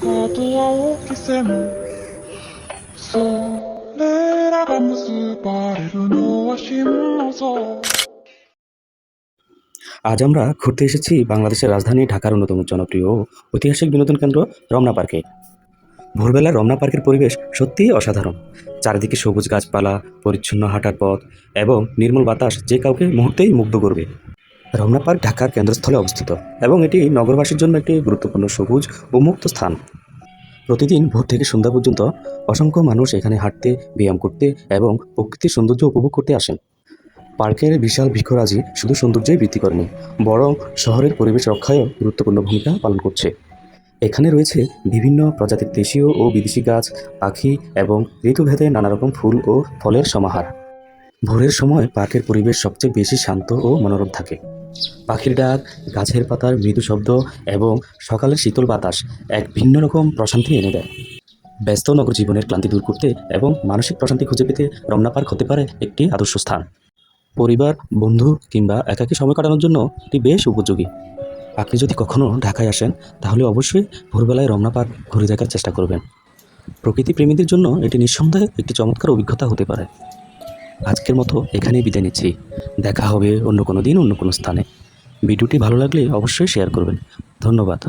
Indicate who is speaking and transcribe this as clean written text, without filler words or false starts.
Speaker 1: ことを消せぬそれらが結ばれるのは心の臓
Speaker 2: আজ আমরা ঘুরতে এসেছি বাংলাদেশের রাজধানী ঢাকার অন্যতম জনপ্রিয় ঐতিহাসিক বিনোদন কেন্দ্র রমনা পার্কে। ভোরবেলা রমনা পার্কের পরিবেশ সত্যিই অসাধারণ। চারিদিকে সবুজ গাছপালা, পরিচ্ছন্ন হাঁটার পথ এবং নির্মল বাতাস যে কাউকে মুহূর্তেই মুগ্ধ করবে। রমনা পার্ক ঢাকার কেন্দ্রস্থলে অবস্থিত এবং এটি নগরবাসীর জন্য একটি গুরুত্বপূর্ণ সবুজ ও মুক্ত স্থান। প্রতিদিন ভোর থেকে সন্ধ্যা পর্যন্ত অসংখ্য মানুষ এখানে হাঁটতে, ব্যায়াম করতে এবং প্রকৃতির সৌন্দর্য উপভোগ করতে আসেন। পার্কের বিশাল বৃক্ষরাজি শুধু সৌন্দর্যই বৃদ্ধি করেনি, বরং শহরের পরিবেশ রক্ষায়ও গুরুত্বপূর্ণ ভূমিকা পালন করছে। এখানে রয়েছে বিভিন্ন প্রজাতির দেশীয় ও বিদেশি গাছ, পাখি এবং ঋতুভেদে নানা রকম ফুল ও ফলের সমাহার। ভোরের সময় পার্কের পরিবেশ সবচেয়ে বেশি শান্ত ও মনোরম থাকে। পাখির ডাক, গাছের পাতার মৃদু শব্দ এবং সকালের শীতল বাতাস এক ভিন্ন রকম প্রশান্তি এনে দেয়। ব্যস্ত নগর জীবনের ক্লান্তি দূর করতে এবং মানসিক প্রশান্তি খুঁজে পেতে রমনা পার্ক হতে পারে একটি আদর্শ স্থান। পরিবার, বন্ধু কিংবা একাকী সময় কাটানোর জন্য এটি বেশ উপযোগী। আপনি যদি কখনও ঢাকায় আসেন তাহলে অবশ্যই ভোরবেলায় রমনা পার্ক ঘুরে দেখার চেষ্টা করবেন। প্রকৃতি প্রেমীদের জন্য এটি নিঃসন্দেহে একটি চমৎকার অভিজ্ঞতা হতে পারে। আজকের মতো এখানেই বিদায় নিচ্ছি। দেখা হবে অন্য কোনো দিন, অন্য কোনো স্থানে। ভিডিওটি ভালো লাগলে অবশ্যই শেয়ার করবেন। ধন্যবাদ।